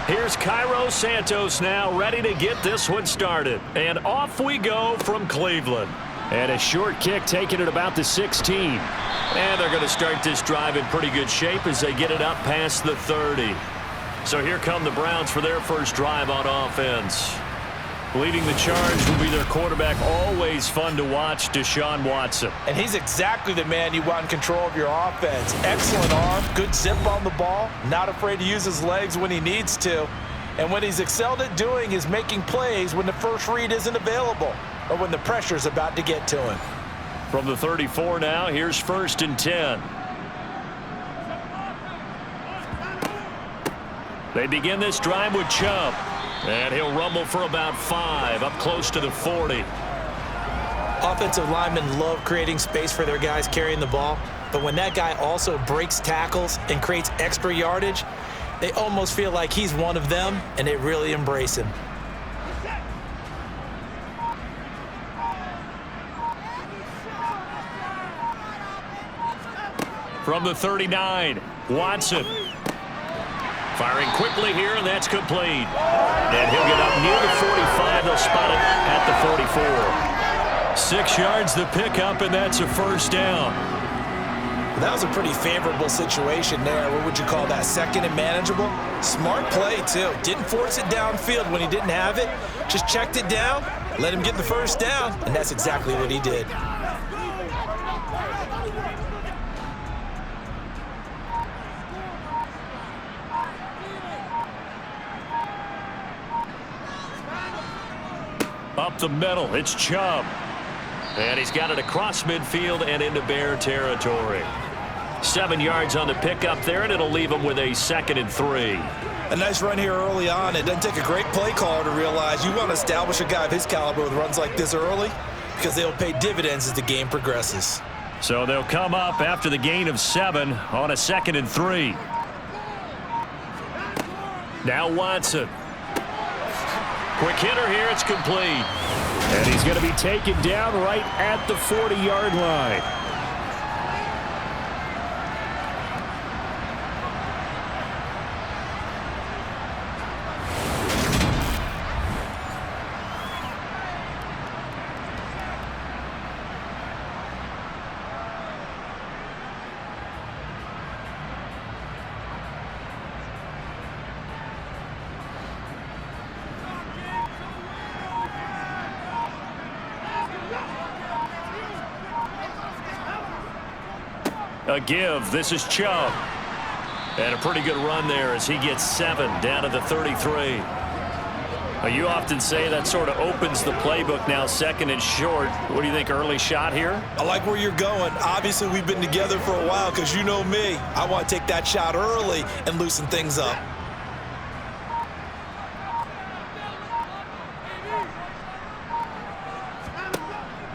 Here's Cairo Santos now ready to get this one started. And off we go from Cleveland. And a short kick taken at about the 16. And they're going to start this drive in pretty good shape as they get it up past the 30. So here come the Browns for their first drive on offense. Leading the charge will be their quarterback, always fun to watch, Deshaun Watson. And he's exactly the man you want in control of your offense. Excellent arm, good zip on the ball, not afraid to use his legs when he needs to. And what he's excelled at doing is making plays when the first read isn't available or when the pressure's about to get to him. From the 34 now, here's 1st and 10. They begin this drive with Chubb. And he'll rumble for about 5, up close to the 40. Offensive linemen love creating space for their guys carrying the ball, but when that guy also breaks tackles and creates extra yardage, they almost feel like he's one of them, and they really embrace him. From the 39, Watson. Firing quickly here, and that's complete. And he'll get up near the 45. They'll spot it at the 44. 6 yards the pickup, and that's a first down. That was a pretty favorable situation there. What would you call that? Second and manageable? Smart play, too. Didn't force it downfield when he didn't have it. Just checked it down, let him get the first down, and that's exactly what he did. Up the middle, it's Chubb. And he's got it across midfield and into Bear territory. 7 yards on the pickup there, and it'll leave him with a 2nd and 3. A nice run here early on. It doesn't take a great play caller to realize you want to establish a guy of his caliber with runs like this early because they'll pay dividends as the game progresses. So they'll come up after the gain of 7 on a 2nd and 3. Now Watson. Quick hitter here, it's complete. And he's going to be taken down right at the 40-yard line. A give. This is Chubb. And a pretty good run there as he gets 7 down to the 33. You often say that sort of opens the playbook now, 2nd and short. What do you think, early shot here? I like where you're going. Obviously, we've been together for a while because you know me. I want to take that shot early and loosen things up.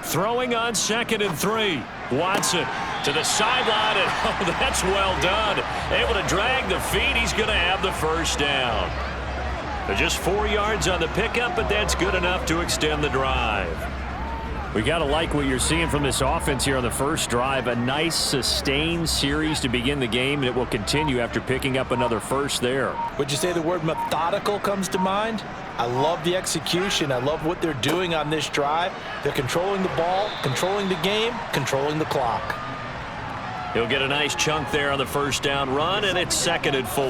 Throwing on 2nd and 3. Watson to the sideline, and oh, that's well done. Able to drag the feet. He's going to have the first down. Just 4 yards on the pickup, but that's good enough to extend the drive. We got to like what you're seeing from this offense here on the first drive. A nice, sustained series to begin the game, and it will continue after picking up another first there. Would you say the word methodical comes to mind? I love the execution. I love what they're doing on this drive. They're controlling the ball, controlling the game, controlling the clock. He'll get a nice chunk there on the first down run, and it's 2nd and 4.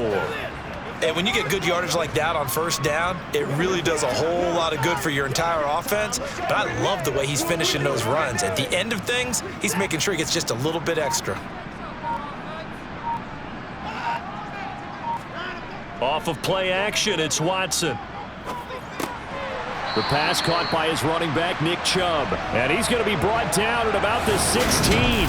And when you get good yardage like that on first down, it really does a whole lot of good for your entire offense. But I love the way he's finishing those runs. At the end of things, he's making sure he gets just a little bit extra. Off of play action, it's Watson. The pass caught by his running back, Nick Chubb. And he's going to be brought down at about the 16.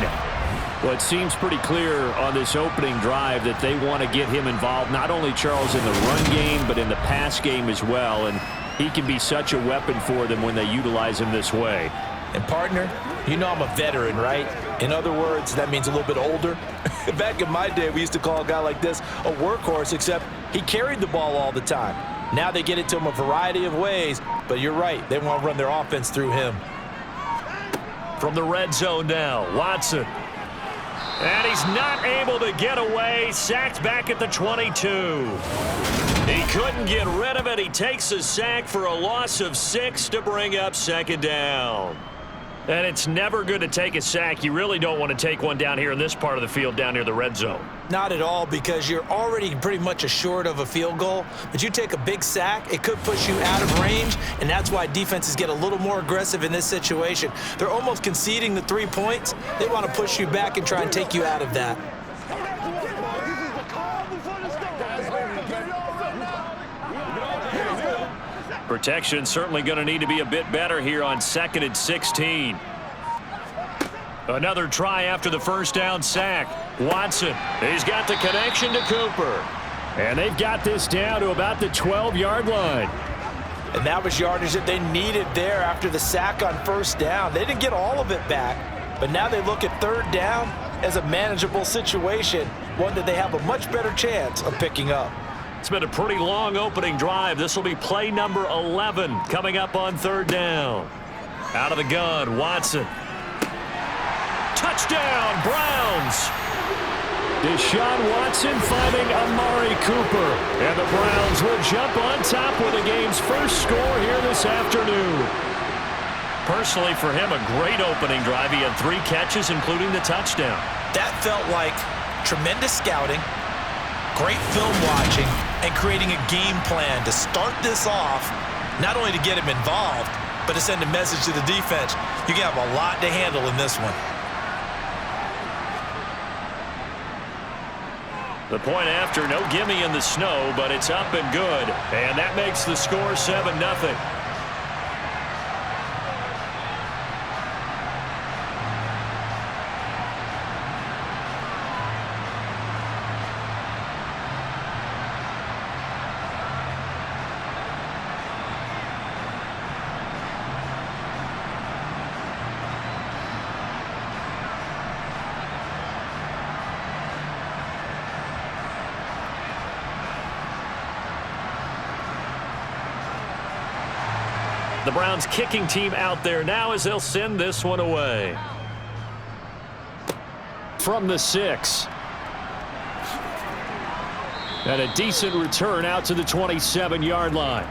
Well, it seems pretty clear on this opening drive that they want to get him involved, not only, Charles, in the run game, but in the pass game as well. And he can be such a weapon for them when they utilize him this way. And, partner, you know I'm a veteran, right? In other words, that means a little bit older. Back in my day, we used to call a guy like this a workhorse, except he carried the ball all the time. Now they get it to him a variety of ways, but you're right. They want to run their offense through him. From the red zone now, Watson. And he's not able to get away. Sacked back at the 22. He couldn't get rid of it. He takes a sack for a loss of 6 to bring up second down. And it's never good to take a sack. You really don't want to take one down here in this part of the field down near the red zone. Not at all, because you're already pretty much assured of a field goal. But you take a big sack, it could push you out of range, and that's why defenses get a little more aggressive in this situation. They're almost conceding the 3 points. They want to push you back and try and take you out of that. Protection certainly going to need to be a bit better here on 2nd and 16. Another try after the first down sack. Watson, he's got the connection to Cooper. And they've got this down to about the 12-yard line. And that was yardage that they needed there after the sack on first down. They didn't get all of it back, but now they look at third down as a manageable situation, one that they have a much better chance of picking up. It's been a pretty long opening drive. This will be play number 11 coming up on third down. Out of the gun, Watson. Touchdown, Browns. Deshaun Watson finding Amari Cooper. And the Browns will jump on top with the game's first score here this afternoon. Personally, for him, a great opening drive. He had 3 catches, including the touchdown. That felt like tremendous scouting, great film watching, and creating a game plan to start this off, not only to get him involved, but to send a message to the defense. You have a lot to handle in this one. The point after, no gimme in the snow, but it's up and good. And that makes the score 7-0. The Browns kicking team out there now as they'll send this one away. From the 6. And a decent return out to the 27-yard line.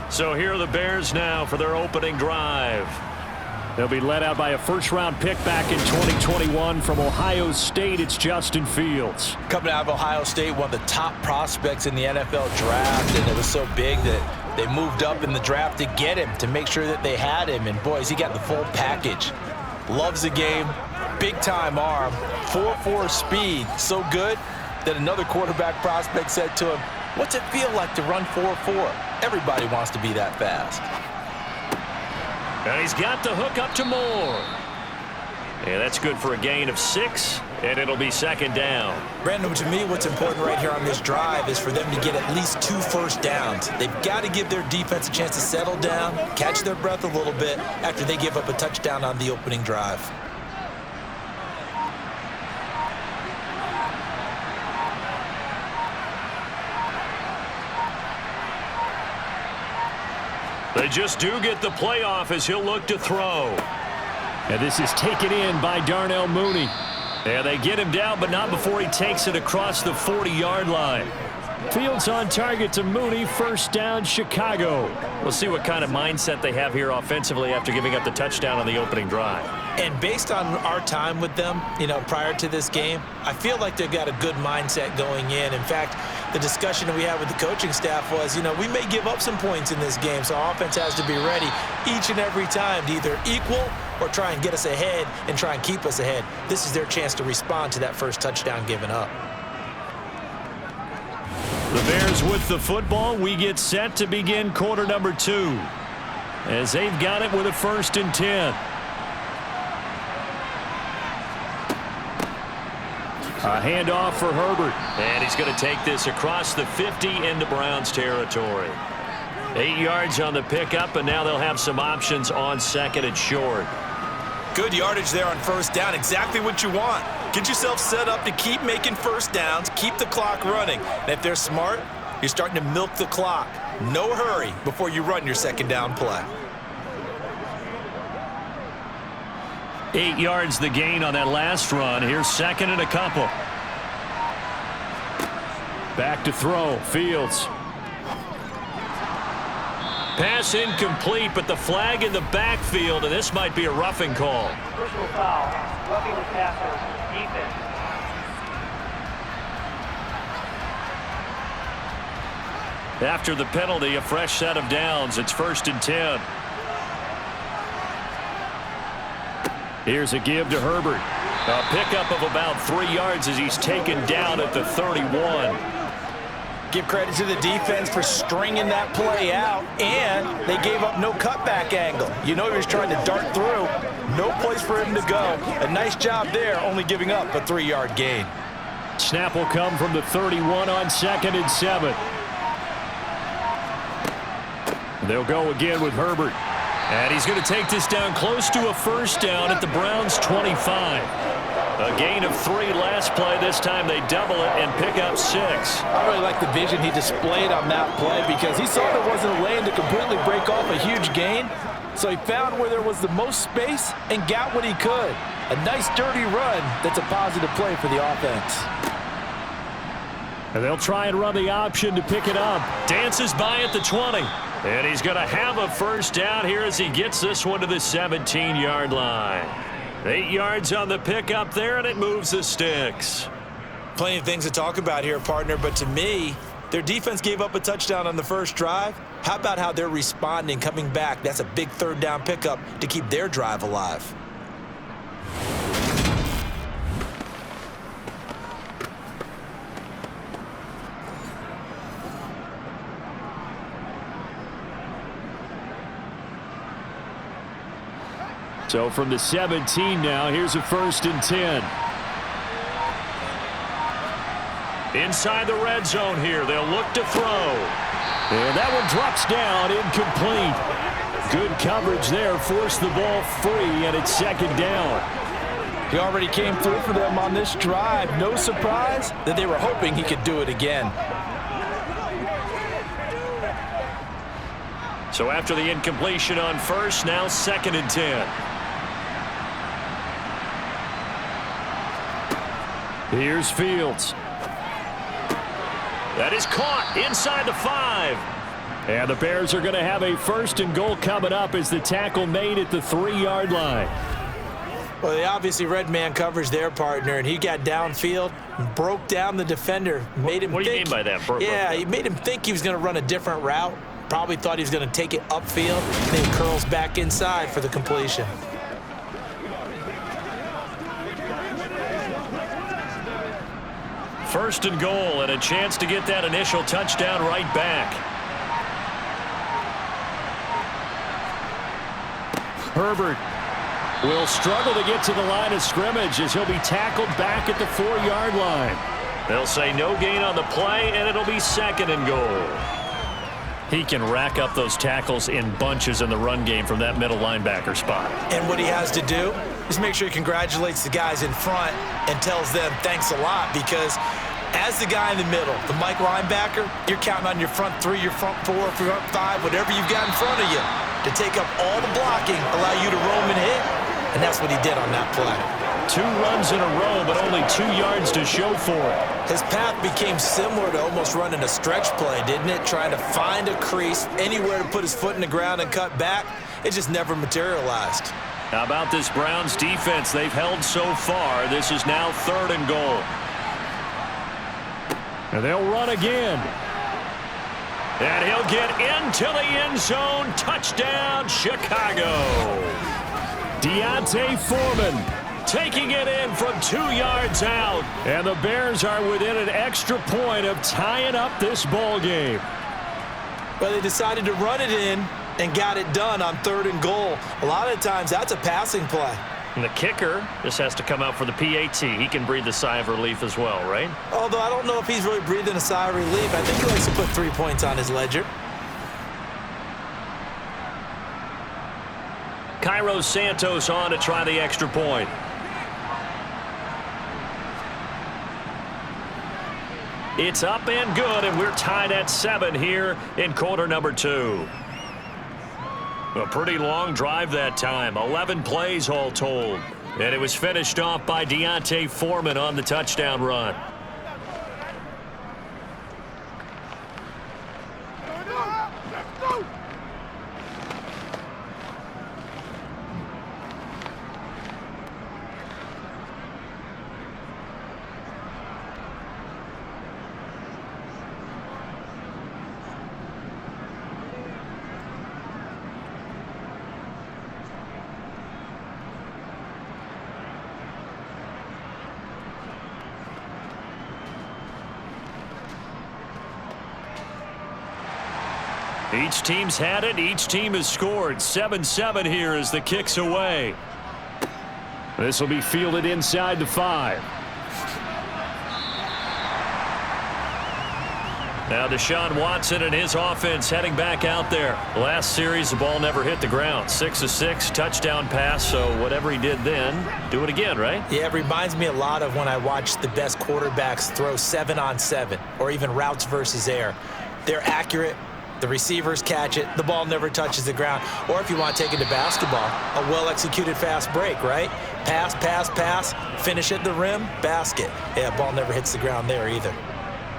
So here are the Bears now for their opening drive. They'll be led out by a first-round pick back in 2021 from Ohio State. It's Justin Fields. Coming out of Ohio State, one of the top prospects in the NFL draft, and it was so big that they moved up in the draft to get him, to make sure that they had him. And, boys, he got the full package. Loves the game, big-time arm, 4.4 speed, so good that another quarterback prospect said to him, "What's it feel like to run 4.4? Everybody wants to be that fast." And he's got the hook up to Moore. And that's good for a gain of 6, and it'll be second down. Brandon, to me, what's important right here on this drive is for them to get at least 2 first downs. They've got to give their defense a chance to settle down, catch their breath a little bit after they give up a touchdown on the opening drive. They just do get the playoff as he'll look to throw. And this is taken in by Darnell Mooney. And they get him down, but not before he takes it across the 40-yard line. Fields on target to Mooney. First down, Chicago. We'll see what kind of mindset they have here offensively after giving up the touchdown on the opening drive. And based on our time with them, prior to this game, I feel like they've got a good mindset going in. In fact, the discussion that we had with the coaching staff was, we may give up some points in this game, so our offense has to be ready each and every time to either equal or try and get us ahead and try and keep us ahead. This is their chance to respond to that first touchdown given up. The Bears with the football. We get set to begin quarter number 2 as they've got it with a 1st and 10. A handoff for Herbert. And he's going to take this across the 50 into Browns territory. 8 yards on the pickup, and now they'll have some options on 2nd and short. Good yardage there on first down. Exactly what you want. Get yourself set up to keep making first downs, keep the clock running. And if they're smart, you're starting to milk the clock. No hurry before you run your second down play. 8 yards the gain on that last run. Here's 2nd and a couple. Back to throw. Fields. Pass incomplete, but the flag in the backfield, and this might be a roughing call. Personal foul, roughing the passer, defense. After the penalty, a fresh set of downs. It's 1st and 10. Here's a give to Herbert. A pickup of about 3 yards as he's taken down at the 31. Give credit to the defense for stringing that play out, and they gave up no cutback angle. You know he was trying to dart through. No place for him to go. A nice job there, only giving up a 3-yard gain. Snap will come from the 31 on 2nd and 7. They'll go again with Herbert. And he's going to take this down close to a 1st down at the Browns' 25. A gain of 3 last play. This time they double it and pick up 6. I really like the vision he displayed on that play because he saw there wasn't a lane to completely break off a huge gain. So he found where there was the most space and got what he could. A nice dirty run that's a positive play for the offense. And they'll try and run the option to pick it up. Dances by at the 20. And he's going to have a 1st down here as he gets this one to the 17-yard line. 8 yards on the pickup there, and it moves the sticks. Plenty of things to talk about here, partner, but to me, their defense gave up a touchdown on the first drive. How about how they're responding, coming back? That's a big 3rd down pickup to keep their drive alive. So from the 17 now, here's a 1st and 10. Inside the red zone here, they'll look to throw. And that one drops down, incomplete. Good coverage there, forced the ball free, and it's 2nd down. He already came through for them on this drive. No surprise that they were hoping he could do it again. So after the incompletion on 1st, now 2nd and 10. Here's Fields. That is caught inside the 5. And the Bears are going to have a 1st and goal coming up as the tackle made at the 3-yard line. Well, they obviously red man coverage their partner, and he got downfield, broke down the defender, made him What do you think, mean by that? Yeah, he made him think he was going to run a different route. Probably thought he was going to take it upfield, then curls back inside for the completion. First and goal, and a chance to get that initial touchdown right back. Herbert will struggle to get to the line of scrimmage as he'll be tackled back at the 4-yard line. They'll say no gain on the play, and it'll be 2nd and goal. He can rack up those tackles in bunches in the run game from that middle linebacker spot. And what he has to do is make sure he congratulates the guys in front and tells them thanks a lot, because as the guy in the middle, the Mike linebacker, you're counting on your front 3, your front 4, front 5, whatever you've got in front of you to take up all the blocking, allow you to roam and hit, and that's what he did on that play. 2 runs in a row, but only 2 yards to show for it. His path became similar to almost running a stretch play, didn't it? Trying to find a crease, anywhere to put his foot in the ground and cut back. It just never materialized. How about this Browns defense they've held so far? This is now 3rd and goal. And they'll run again. And he'll get into the end zone. Touchdown, Chicago. Deontay Foreman taking it in from 2 yards out. And the Bears are within an extra point of tying up this ball game. Well, they decided to run it in and got it done on 3rd and goal. A lot of times that's a passing play. And the kicker just has to come out for the PAT. He can breathe a sigh of relief as well, right? Although I don't know if he's really breathing a sigh of relief. I think he likes to put 3 points on his ledger. Cairo Santos on to try the extra point. It's up and good, and we're tied at 7 here in quarter number 2. A pretty long drive that time, 11 plays all told. And it was finished off by Deontay Foreman on the touchdown run. Each team's had it. Each team has scored. 7-7 here as the kick's away. This will be fielded inside the 5. Now Deshaun Watson and his offense heading back out there. Last series, the ball never hit the ground. 6 of 6, touchdown pass, so whatever he did then, do it again, right? Yeah, it reminds me a lot of when I watch the best quarterbacks throw 7-on-7 or even routes versus air. They're accurate. The receivers catch it. The ball never touches the ground. Or if you want to take it to basketball, a well-executed fast break, right? Pass, pass, pass, finish at the rim, basket. Yeah, ball never hits the ground there either.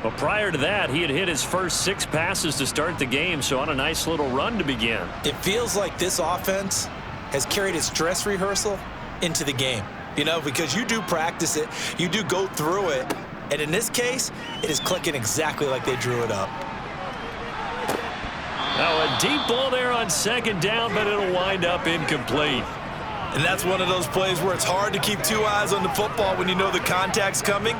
Well, prior to that, he had hit his first 6 passes to start the game, so on a nice little run to begin. It feels like this offense has carried its dress rehearsal into the game, you know, because you do practice it, you do go through it, and in this case, it is clicking exactly like they drew it up. Now a deep ball there on 2nd down, but it'll wind up incomplete. And that's one of those plays where it's hard to keep 2 eyes on the football when you know the contact's coming,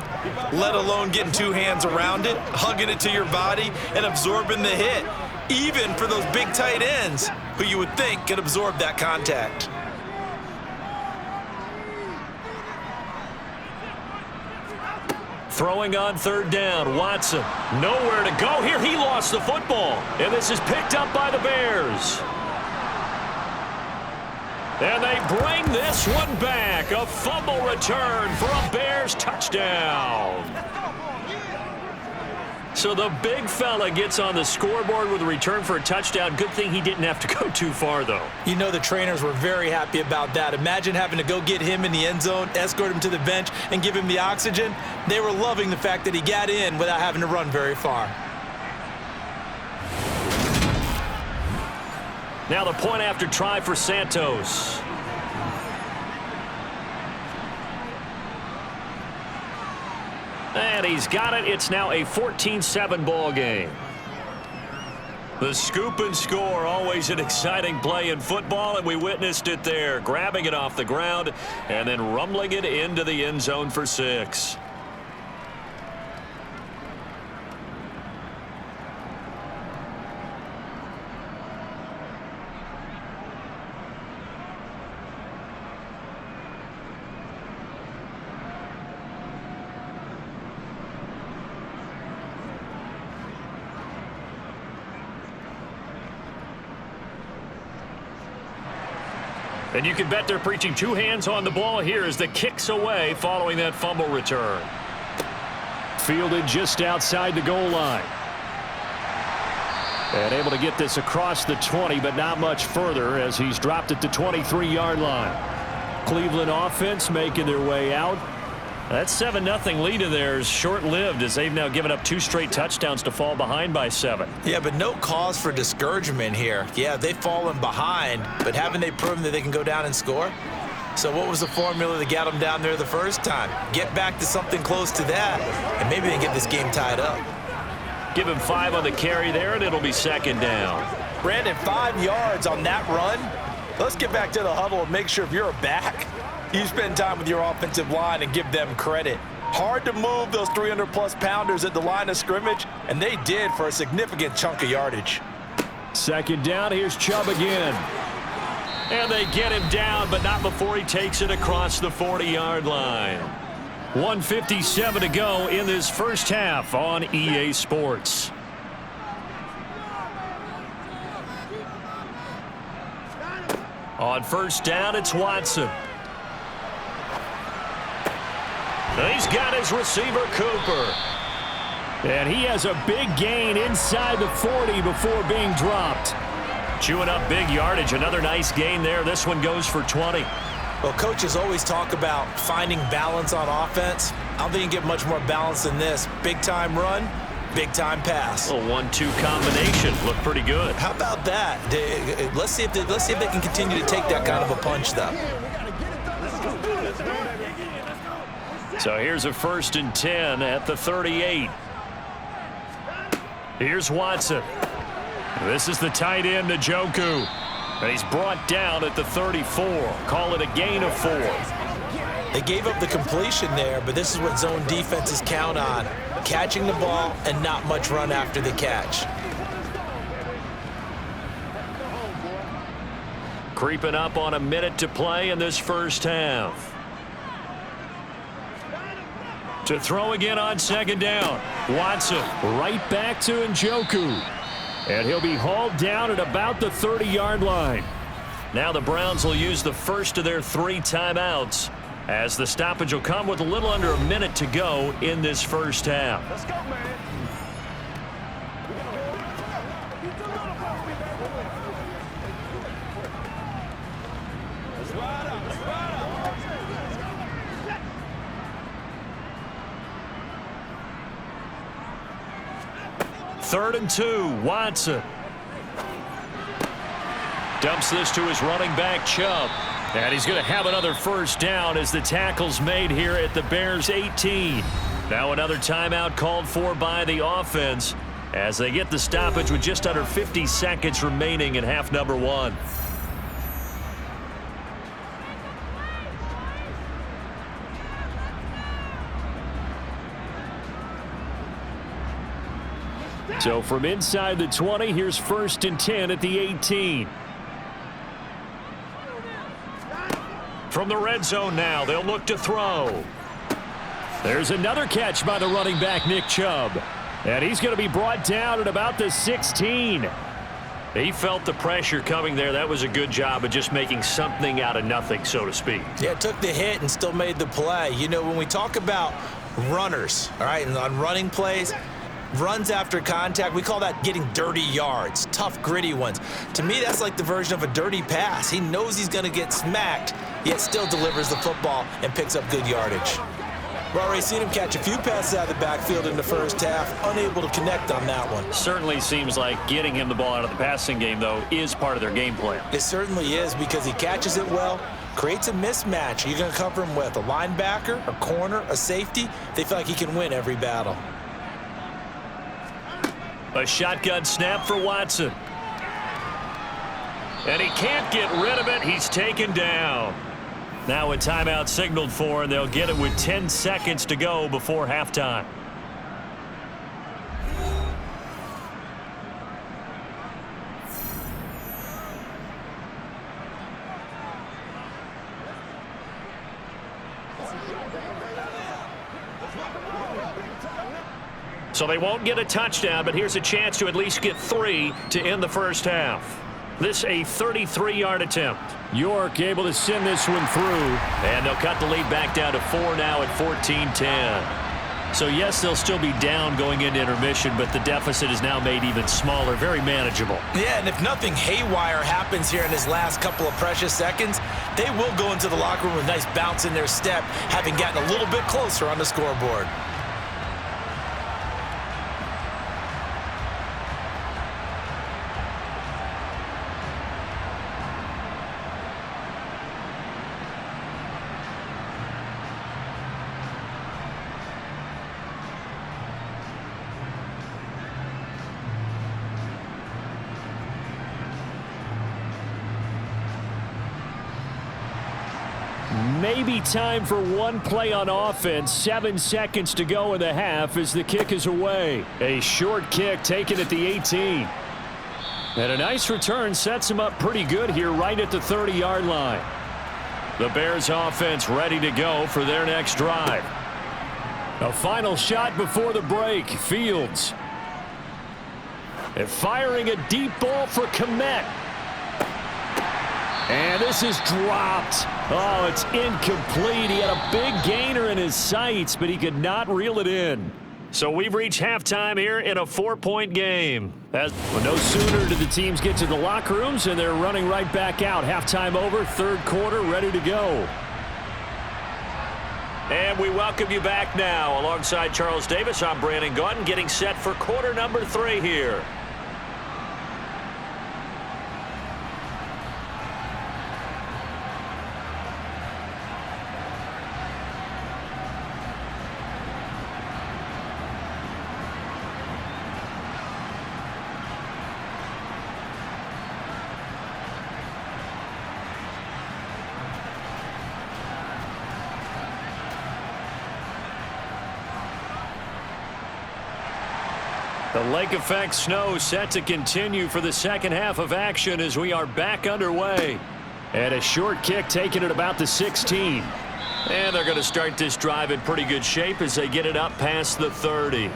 let alone getting 2 hands around it, hugging it to your body, and absorbing the hit, even for those big tight ends who you would think could absorb that contact. Throwing on 3rd down, Watson. Nowhere to go here. He lost the football. And this is picked up by the Bears. And they bring this one back. A fumble return for a Bears touchdown. So the big fella gets on the scoreboard with a return for a touchdown. Good thing he didn't have to go too far, though. You know the trainers were very happy about that. Imagine having to go get him in the end zone, escort him to the bench, and give him the oxygen. They were loving the fact that he got in without having to run very far. Now the point after try for Santos. And he's got it. It's now a 14-7 ball game. The scoop and score, always an exciting play in football, and we witnessed it there. Grabbing it off the ground and then rumbling it into the end zone for 6. And you can bet they're preaching 2 hands on the ball here as the kick's away following that fumble return. Fielded just outside the goal line. And able to get this across the 20, but not much further as he's dropped at the 23-yard line. Cleveland offense making their way out. That 7-0 lead of theirs short-lived as they've now given up 2 straight touchdowns to fall behind by 7. Yeah, but no cause for discouragement here. Yeah, they've fallen behind, but haven't they proven that they can go down and score? So what was the formula that got them down there the first time? Get back to something close to that, and maybe they can get this game tied up. Give him 5 on the carry there, and it'll be 2nd down. Brandon, 5 yards on that run. Let's get back to the huddle and make sure if you're a back, you spend time with your offensive line and give them credit. Hard to move those 300-plus pounders at the line of scrimmage, and they did for a significant chunk of yardage. 2nd down, here's Chubb again. And they get him down, but not before he takes it across the 40-yard line. 1:57 to go in this first half on EA Sports. On 1st down, it's Watson. He's got his receiver, Cooper. And he has a big gain inside the 40 before being dropped. Chewing up big yardage. Another nice gain there. This one goes for 20. Well, coaches always talk about finding balance on offense. I don't think you can get much more balance than this. Big-time run, big-time pass. A 1-2 combination. Looked pretty good. How about that? Let's see if they can continue to take that kind of a punch, though. So here's a 1st and 10 at the 38. Here's Watson. This is the tight end, Njoku. And he's brought down at the 34. Call it a gain of 4. They gave up the completion there, but this is what zone defenses count on. Catching the ball and not much run after the catch. Creeping up on a minute to play in this first half. To throw again on second down. Watson right back to Njoku. And he'll be hauled down at about the 30-yard line. Now the Browns will use the first of their 3 timeouts, as the stoppage will come with a little under a minute to go in this first half. Let's go, man. 3rd and 2, Watson. Dumps this to his running back, Chubb. And he's going to have another first down as the tackle's made here at the Bears' 18. Now another timeout called for by the offense as they get the stoppage with just under 50 seconds remaining in half number 1. So from inside the 20, here's 1st and 10 at the 18. From the red zone now, they'll look to throw. There's another catch by the running back, Nick Chubb. And he's going to be brought down at about the 16. He felt the pressure coming there. That was a good job of just making something out of nothing, so to speak. Yeah, took the hit and still made the play. You know, when we talk about runners, all right, and on running plays, runs after contact, we call that getting dirty yards, tough, gritty ones. To me, that's like the version of a dirty pass. He knows he's going to get smacked, yet still delivers the football and picks up good yardage. We've already seen him catch a few passes out of the backfield in the first half, unable to connect on that one. Certainly seems like getting him the ball out of the passing game, though, is part of their game plan. It certainly is, because he catches it well, creates a mismatch. You're going to cover him with a linebacker, a corner, a safety. They feel like he can win every battle. A shotgun snap for Watson. And he can't get rid of it. He's taken down. Now a timeout signaled for, and they'll get it with 10 seconds to go before halftime. So they won't get a touchdown, but here's a chance to at least get 3 to end the first half. This a 33-yard attempt. York able to send this one through. And they'll cut the lead back down to 4 now at 14-10. So, yes, they'll still be down going into intermission, but the deficit is now made even smaller, very manageable. Yeah, and if nothing haywire happens here in his last couple of precious seconds, they will go into the locker room with a nice bounce in their step, having gotten a little bit closer on the scoreboard. Maybe time for one play on offense. 7 seconds to go in the half as the kick is away. A short kick taken at the 18. And a nice return sets him up pretty good here right at the 30-yard line. The Bears offense ready to go for their next drive. A final shot before the break. Fields. And firing a deep ball for Kmet. And this is dropped. Oh, it's incomplete. He had a big gainer in his sights, but he could not reel it in. So we've reached halftime here in a 4-point game. Well, no sooner do the teams get to the locker rooms, and they're running right back out. Halftime over, 3rd quarter, ready to go. And we welcome you back now. Alongside Charles Davis, I'm Brandon Gaudin, getting set for quarter number 3 here. The lake effect snow set to continue for the second half of action as we are back underway. And a short kick taken at about the 16. And they're going to start this drive in pretty good shape as they get it up past the 30.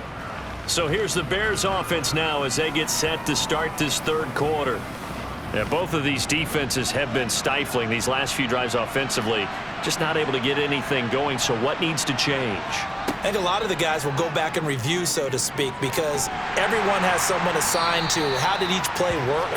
So here's the Bears offense now as they get set to start this third quarter. Yeah, both of these defenses have been stifling these last few drives offensively. Just not able to get anything going, so what needs to change? I think a lot of the guys will go back and review, so to speak, because everyone has someone assigned to how did each play work.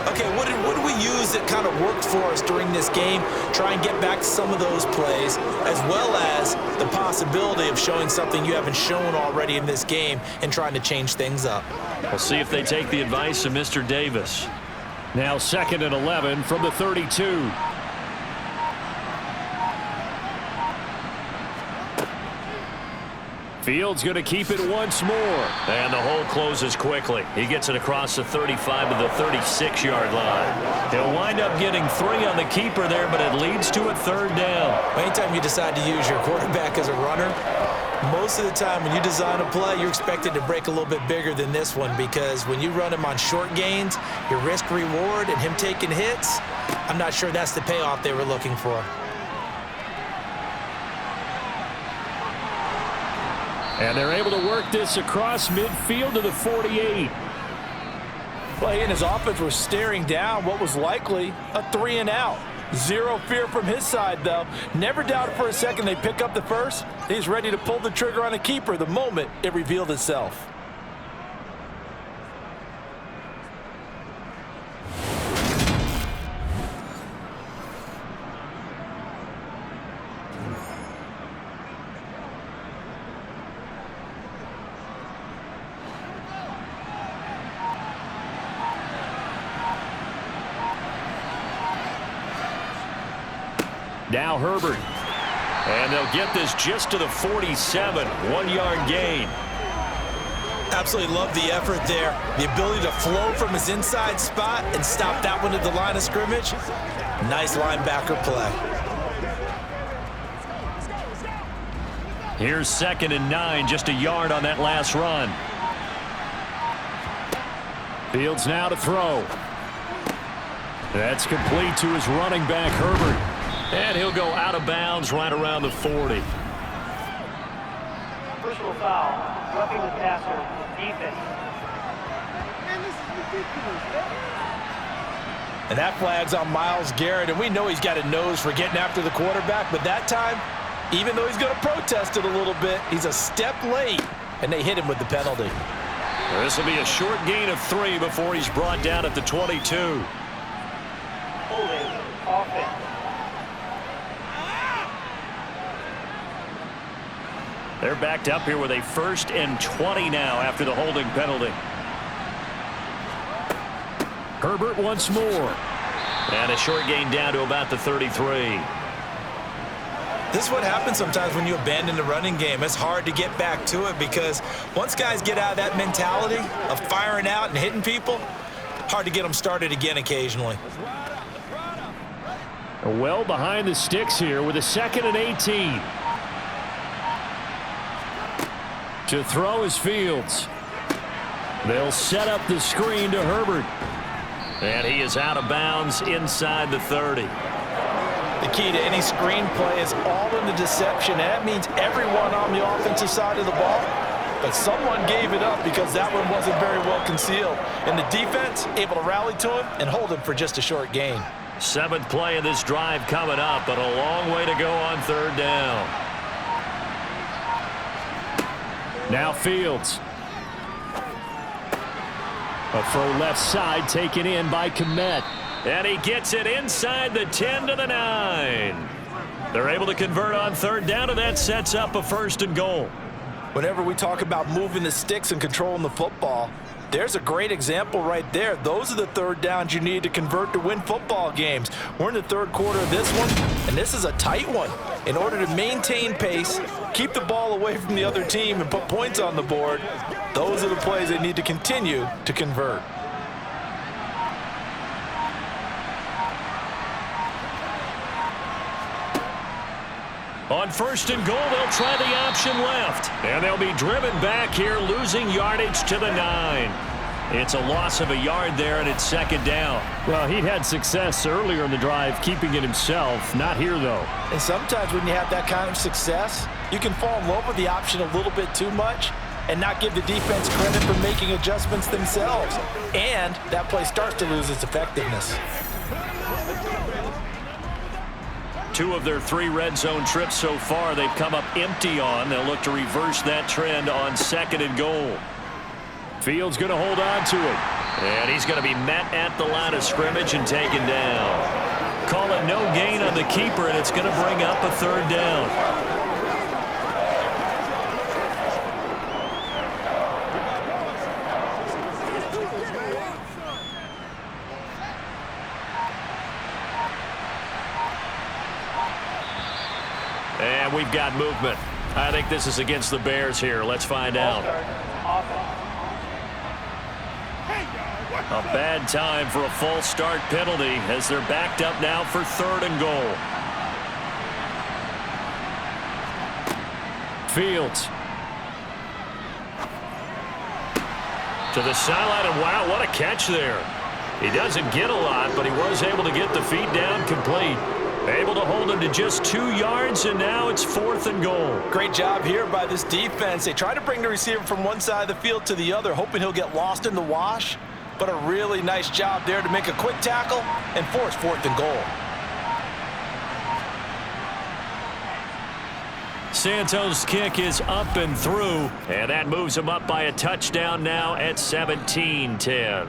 Okay, what did we use that kind of worked for us during this game? Try and get back to some of those plays, as well as the possibility of showing something you haven't shown already in this game and trying to change things up. We'll see if they take the advice of Mr. Davis. Now 2nd and 11 from the 32. Fields going to keep it once more. And the hole closes quickly. He gets it across the 35 to the 36-yard line. He'll wind up getting 3 on the keeper there, but it leads to a 3rd down. Anytime you decide to use your quarterback as a runner, most of the time when you design a play, you're expected to break a little bit bigger than this one, because when you run him on short gains, your risk-reward and him taking hits, I'm not sure that's the payoff they were looking for. And they're able to work this across midfield to the 48. Well, he and his offense were staring down what was likely a 3-and-out. Zero fear from his side, though. Never doubted for a second they pick up the first. He's ready to pull the trigger on a keeper the moment it revealed itself. Now Herbert. And they'll get this just to the 47. 1-yard gain. Absolutely love the effort there. The ability to flow from his inside spot and stop that one at the line of scrimmage. Nice linebacker play. Here's 2nd and 9, just a yard on that last run. Fields now to throw. That's complete to his running back, Herbert. And he'll go out of bounds right around the 40. Personal foul, roughing the passer, defense. And that flag's on Myles Garrett, and we know he's got a nose for getting after the quarterback, but that time, even though he's going to protest it a little bit, he's a step late, and they hit him with the penalty. This will be a short gain of 3 before he's brought down at the 22. Holding, offense. They're backed up here with a 1st and 20 now after the holding penalty. Herbert once more. And a short gain down to about the 33. This is what happens sometimes when you abandon the running game. It's hard to get back to it because once guys get out of that mentality of firing out and hitting people, hard to get them started again occasionally. Well behind the sticks here with a 2nd and 18. To throw is Fields. They'll set up the screen to Herbert. And he is out of bounds inside the 30. The key to any screen play is all in the deception. And that means everyone on the offensive side of the ball. But someone gave it up because that one wasn't very well concealed. And the defense able to rally to him and hold him for just a short gain. 7th play of this drive coming up, but a long way to go on 3rd down. Now Fields. A throw left side taken in by Kmet. And he gets it inside the 10 to the 9. They're able to convert on 3rd down, and that sets up a 1st and goal. Whenever we talk about moving the sticks and controlling the football, there's a great example right there. Those are the 3rd downs you need to convert to win football games. We're in the 3rd quarter of this one, and this is a tight one. In order to maintain pace, keep the ball away from the other team, and put points on the board, those are the plays they need to continue to convert. On 1st and goal, they'll try the option left. And they'll be driven back here, losing yardage to the 9. It's a loss of a yard there, and it's second down. Well, he'd had success earlier in the drive, keeping it himself. Not here, though. And sometimes when you have that kind of success, you can fall in love with the option a little bit too much and not give the defense credit for making adjustments themselves. And that play starts to lose its effectiveness. 2 of their 3 red zone trips so far they've come up empty on. They'll look to reverse that trend on second and goal. Fields going to hold on to it. And he's going to be met at the line of scrimmage and taken down. Call it no gain on the keeper, and it's going to bring up a third down. And we've got movement. I think this is against the Bears here. Let's find out. A bad time for a false start penalty as they're backed up now for third and goal. Fields. To the sideline, and wow, what a catch there. He doesn't get a lot, but he was able to get the feet down complete. Able to hold him to just 2 yards, and now it's fourth and goal. Great job here by this defense. They try to bring the receiver from one side of the field to the other, hoping he'll get lost in the wash. But a really nice job there to make a quick tackle and force fourth and goal. Santos' kick is up and through, and that moves him up by a touchdown now at 17-10.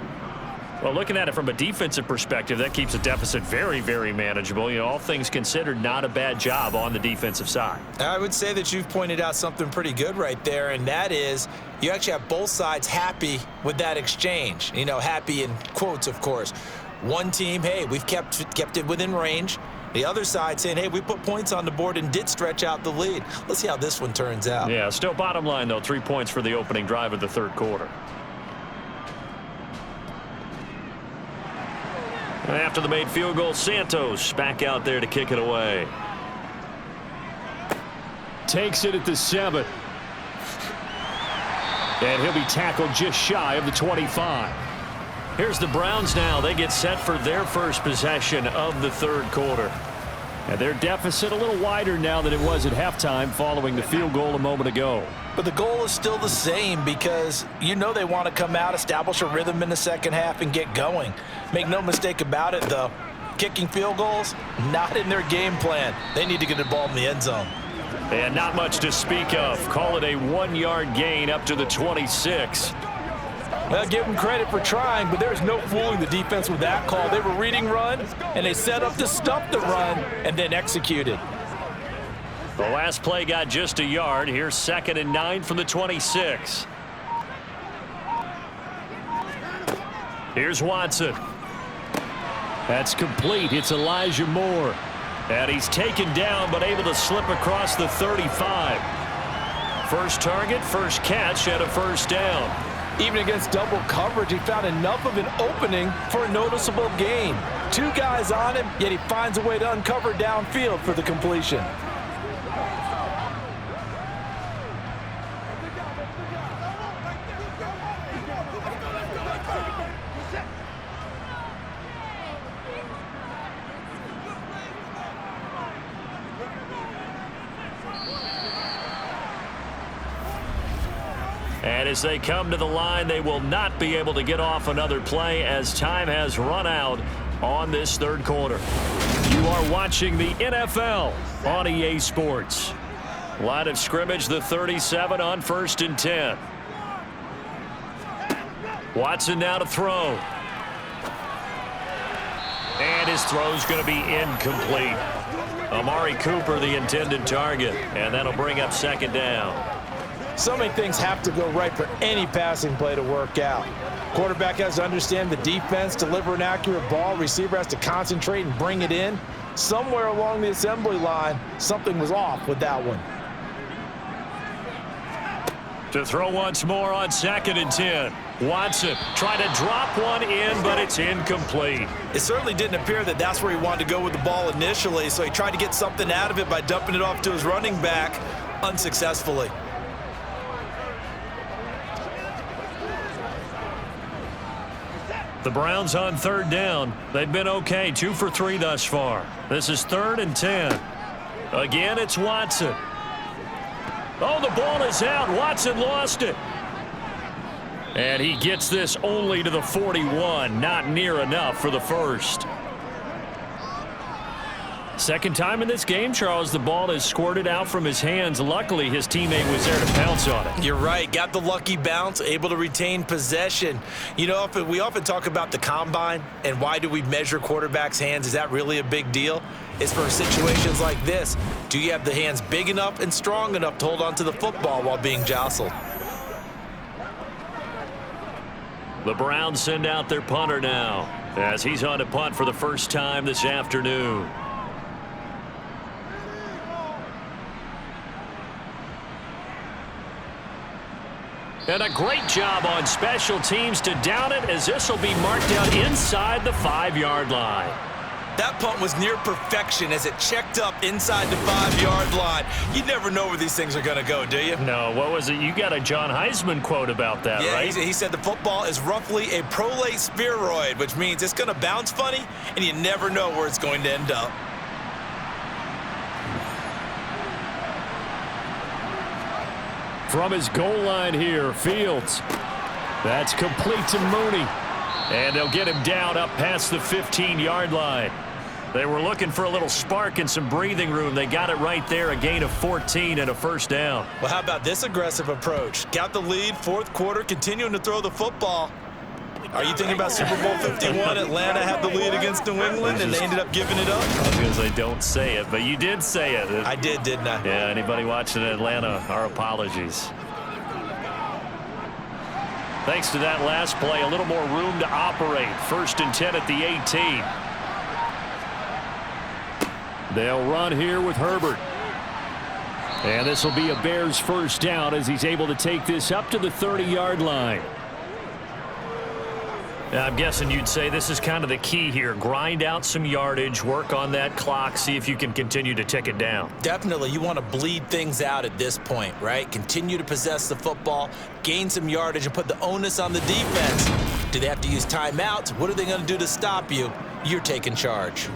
Well, looking at it from a defensive perspective, that keeps the deficit very, very manageable. You know, all things considered, not a bad job on the defensive side. I would say that you've pointed out something pretty good right there, and that is you actually have both sides happy with that exchange. You know, happy in quotes, of course. One team, hey, we've kept it within range. The other side saying, hey, we put points on the board and did stretch out the lead. Let's see how this one turns out. Yeah, still bottom line, though, 3 points for the opening drive of the third quarter. After the made field goal, Santos back out there to kick it away. Takes it at the 7. And he'll be tackled just shy of the 25. Here's the Browns now. They get set for their first possession of the third quarter. And their deficit a little wider now than it was at halftime following the field goal a moment ago. But the goal is still the same because you know they want to come out, establish a rhythm in the second half, and get going. Make no mistake about it, though. Kicking field goals, not in their game plan. They need to get the ball in the end zone. And not much to speak of. Call it a 1-yard gain up to the 26. Well, give them credit for trying, but there's no fooling the defense with that call. They were reading run, and they set up to stop the run and then executed. The last play got just a yard. Here's 2nd and 9 from the 26. Here's Watson. That's complete. It's Elijah Moore. And he's taken down, but able to slip across the 35. First target, first catch, and a first down. Even against double coverage, he found enough of an opening for a noticeable gain. 2 guys on him, yet he finds a way to uncover downfield for the completion. And as they come to the line, they will not be able to get off another play as time has run out on this third quarter. You are watching the NFL on EA Sports. Line of scrimmage, the 37 on 1st and 10. Watson now to throw. And his throw's going to be incomplete. Amari Cooper, the intended target, and that'll bring up 2nd down. So many things have to go right for any passing play to work out. Quarterback has to understand the defense, deliver an accurate ball. Receiver has to concentrate and bring it in. Somewhere along the assembly line, something was off with that one. To throw once more on 2nd and 10. Watson trying to drop one in, but it's incomplete. It certainly didn't appear that that's where he wanted to go with the ball initially, so he tried to get something out of it by dumping it off to his running back unsuccessfully. The Browns on 3rd down. They've been okay, 2 for 3 thus far. This is 3rd and 10. Again, it's Watson. Oh, the ball is out. Watson lost it. And he gets this only to the 41. Not near enough for the first. Second time in this game, Charles, the ball is squirted out from his hands. Luckily, his teammate was there to pounce on it. You're right. Got the lucky bounce, able to retain possession. You know, we often talk about the combine and why do we measure quarterbacks' hands. Is that really a big deal? It's for situations like this. Do you have the hands big enough and strong enough to hold on to the football while being jostled? The Browns send out their punter now as he's on to punt for the first time this afternoon. And a great job on special teams to down it, as this will be marked out inside the 5-yard line. That punt was near perfection as it checked up inside the 5-yard line. You never know where these things are going to go, do you? No, what was it? You got a John Heisman quote about that, right? Yeah, he said the football is roughly a prolate spheroid, which means it's going to bounce funny, and you never know where it's going to end up. From his goal line here, Fields. That's complete to Mooney. And they'll get him down up past the 15-yard line. They were looking for a little spark and some breathing room. They got it right there, a gain of 14 and a first down. Well, how about this aggressive approach? Got the lead, 4th quarter, continuing to throw the football. Are you thinking about Super Bowl 51? Atlanta had the lead against New England, and they ended up giving it up? I was going to say, don't say it, but you did say it. I did, didn't I? Yeah, anybody watching Atlanta, our apologies. Thanks to that last play, a little more room to operate. 1st and 10 at the 18. They'll run here with Herbert. And this will be a Bears first down as he's able to take this up to the 30-yard line. I'm guessing you'd say this is kind of the key here. Grind out some yardage, work on that clock, see if you can continue to tick it down. Definitely. You want to bleed things out at this point, right? Continue to possess the football, gain some yardage, and put the onus on the defense. Do they have to use timeouts? What are they going to do to stop you? You're taking charge.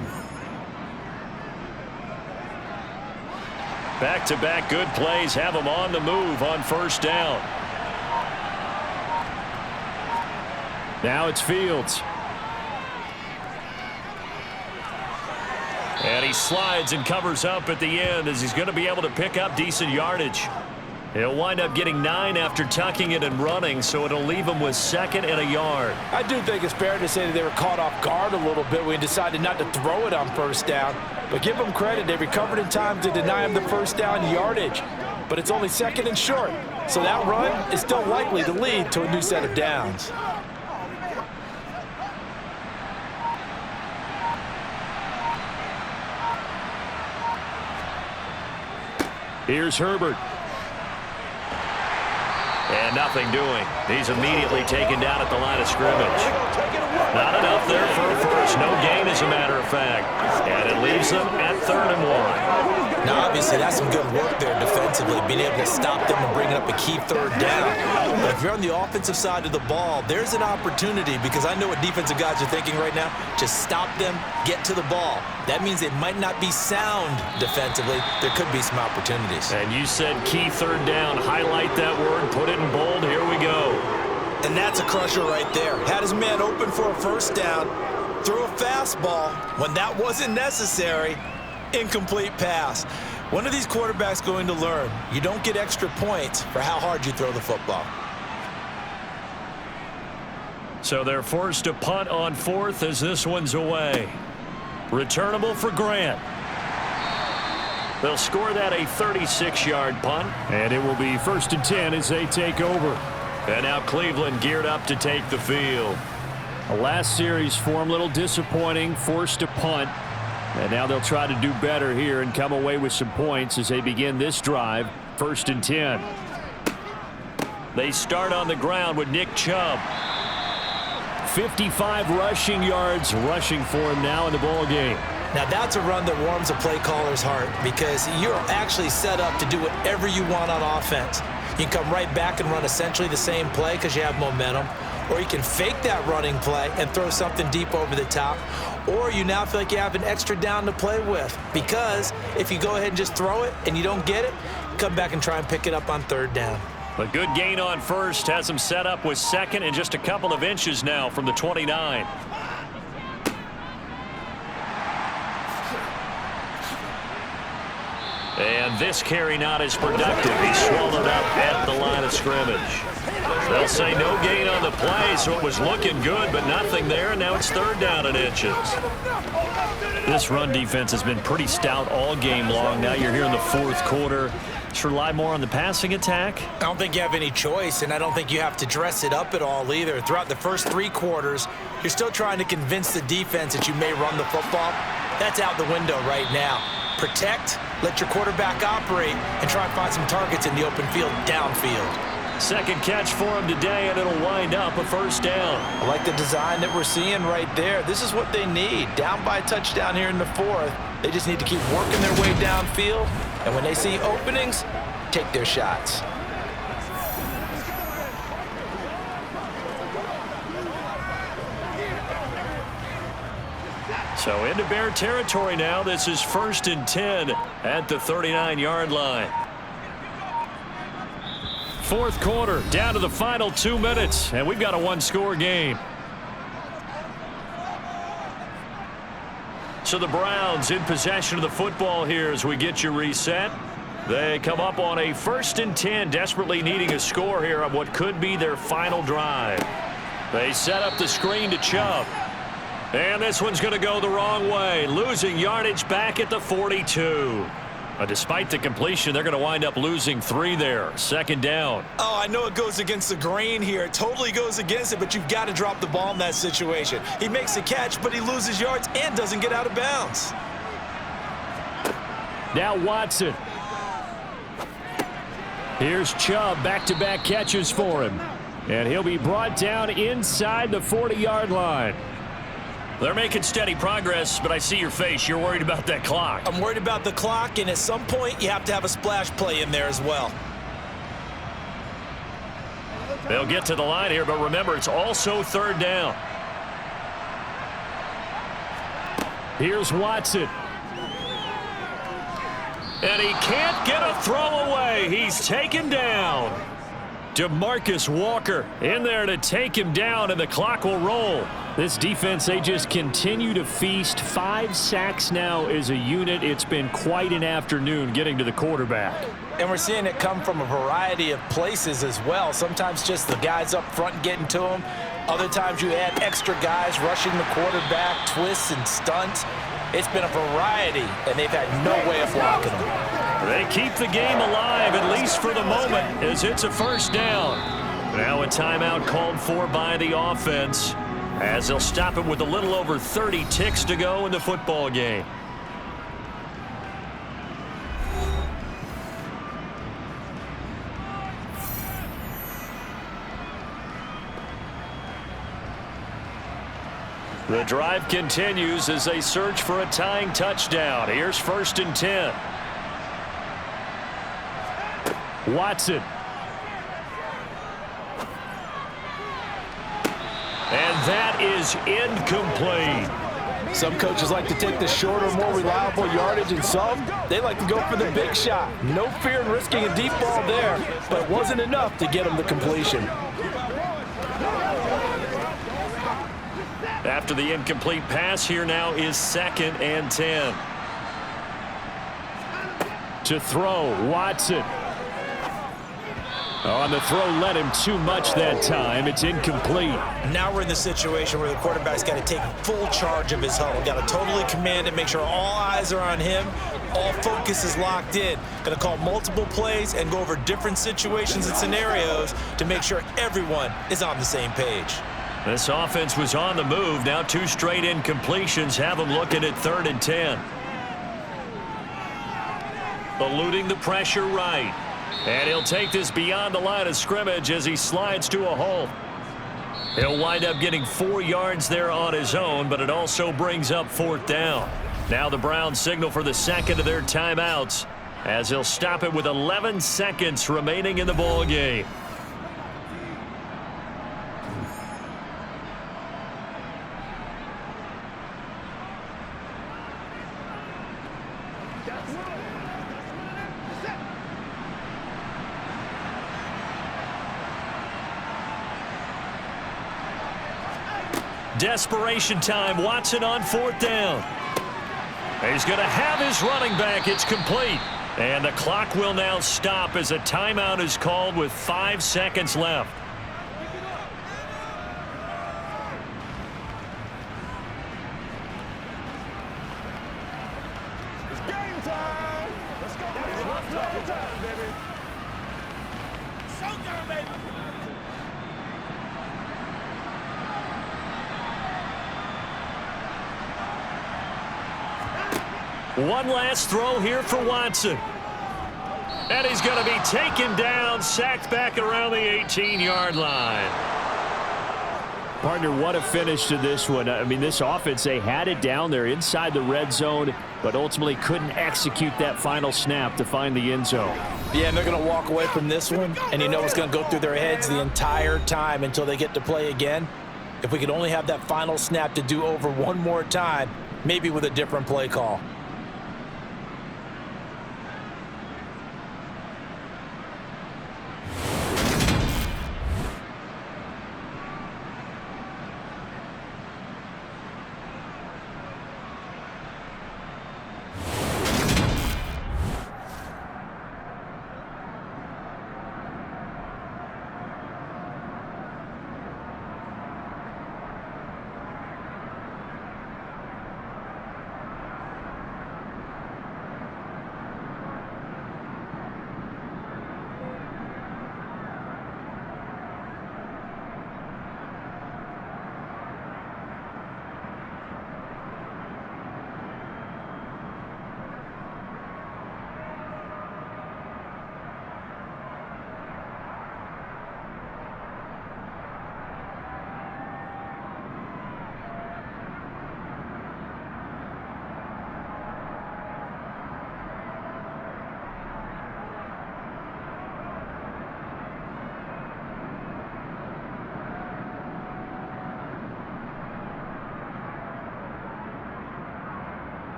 Back-to-back good plays have them on the move on first down. Now it's Fields. And he slides and covers up at the end as he's going to be able to pick up decent yardage. He'll wind up getting 9 after tucking it and running, so it'll leave him with 2nd and a yard. I do think it's fair to say that they were caught off guard a little bit when he decided not to throw it on first down. But give them credit. They recovered in time to deny him the first down yardage. But it's only 2nd and short. So that run is still likely to lead to a new set of downs. Here's Herbert. And nothing doing. He's immediately taken down at the line of scrimmage. Not enough there for a first. No gain, as a matter of fact. And it leaves them at 3rd and 1. Now, obviously, that's some good work there defensively, being able to stop them and bring up a key 3rd down. But if you're on the offensive side of the ball, there's an opportunity, because I know what defensive guys are thinking right now. Just stop them, get to the ball. That means it might not be sound defensively. There could be some opportunities. And you said key 3rd down. Highlight that word, put it in bold. Here we go. And that's a crusher right there. Had his man open for a first down, threw a fastball when that wasn't necessary. Incomplete pass. When are these quarterbacks going to learn? You don't get extra points for how hard you throw the football. So they're forced to punt on 4th as this one's away. Returnable for Grant. They'll score that a 36-yard punt. And it will be 1st and 10 as they take over. And now Cleveland geared up to take the field. The last series for him, a little disappointing, forced to punt. And now they'll try to do better here and come away with some points as they begin this drive. 1st and 10. They start on the ground with Nick Chubb. 55 rushing yards rushing for him now in the ball game. Now that's a run that warms a play caller's heart, because you're actually set up to do whatever you want on offense. You can come right back and run essentially the same play because you have momentum, or you can fake that running play and throw something deep over the top, or you now feel like you have an extra down to play with, because if you go ahead and just throw it and you don't get it, come back and try and pick it up on third down. A good gain on first has him set up with second and just a couple of inches now from the 29. And this carry not as productive. He's swallowed up at the line of scrimmage. They'll say no gain on the play, so it was looking good, but nothing there, and now it's third down and inches. This run defense has been pretty stout all game long. Now you're here in the fourth quarter. Just rely more on the passing attack? I don't think you have any choice, and I don't think you have to dress it up at all either. Throughout the first 3 quarters, you're still trying to convince the defense that you may run the football. That's out the window right now. Protect, let your quarterback operate, and try and find some targets in the open field downfield. Second catch for him today, and it'll wind up a first down. I like the design that we're seeing right there. This is what they need. Down by a touchdown here in the fourth. They just need to keep working their way downfield, and when they see openings, take their shots. So into Bear territory now. This is 1st and 10 at the 39-yard line. Fourth quarter, down to the final 2 minutes, and we've got a one-score game. So the Browns in possession of the football here as we get you reset. They come up on a 1st and 10, desperately needing a score here on what could be their final drive. They set up the screen to Chubb. And this one's going to go the wrong way, losing yardage back at the 42. Despite the completion, they're going to wind up losing 3 there. Second down. Oh, I know it goes against the grain here. It totally goes against it, but you've got to drop the ball in that situation. He makes a catch, but he loses yards and doesn't get out of bounds. Now Watson. Here's Chubb, back-to-back catches for him. And he'll be brought down inside the 40-yard line. They're making steady progress, but I see your face. You're worried about that clock. I'm worried about the clock, and at some point, you have to have a splash play in there as well. They'll get to the line here, but remember, it's also third down. Here's Watson. And he can't get a throw away. He's taken down. DeMarcus Walker in there to take him down, and the clock will roll. This defense, they just continue to feast. 5 sacks now as a unit. It's been quite an afternoon getting to the quarterback. And we're seeing it come from a variety of places as well. Sometimes just the guys up front getting to him. Other times you add extra guys rushing the quarterback, twists and stunts. It's been a variety, and they've had no way of blocking them. They keep the game alive, at least for the moment, as it's a first down. Now a timeout called for by the offense, as they'll stop it with a little over 30 ticks to go in the football game. The drive continues as they search for a tying touchdown. Here's 1st and 10. Watson. And that is incomplete. Some coaches like to take the shorter, more reliable yardage, and some, they like to go for the big shot. No fear in risking a deep ball there, but it wasn't enough to get them the completion. After the incomplete pass, here now is 2nd and 10. To throw, Watson. On the throw, led him too much that time. It's incomplete. Now we're in the situation where the quarterback's got to take full charge of his huddle. Got to totally command it, make sure all eyes are on him. All focus is locked in. Going to call multiple plays and go over different situations and scenarios to make sure everyone is on the same page. This offense was on the move. Now 2 straight incompletions have them looking at 3rd and 10. Eluding the pressure, Wright. And he'll take this beyond the line of scrimmage as he slides to a halt. He'll wind up getting 4 yards there on his own, but it also brings up 4th down. Now the Browns signal for the second of their timeouts as he'll stop it with 11 seconds remaining in the ball game. Desperation time. Watson on 4th down. He's going to have his running back. It's complete. And the clock will now stop as a timeout is called with 5 seconds left. It's game time. Let's go. It's game time, baby. Showtime, baby. One last throw here for Watson. And he's going to be taken down, sacked back around the 18-yard line. Partner, what a finish to this one. I mean, this offense, they had it down there inside the red zone, but ultimately couldn't execute that final snap to find the end zone. Yeah, and they're going to walk away from this one, and you know it's going to go through their heads the entire time until they get to play again. If we could only have that final snap to do over one more time, maybe with a different play call.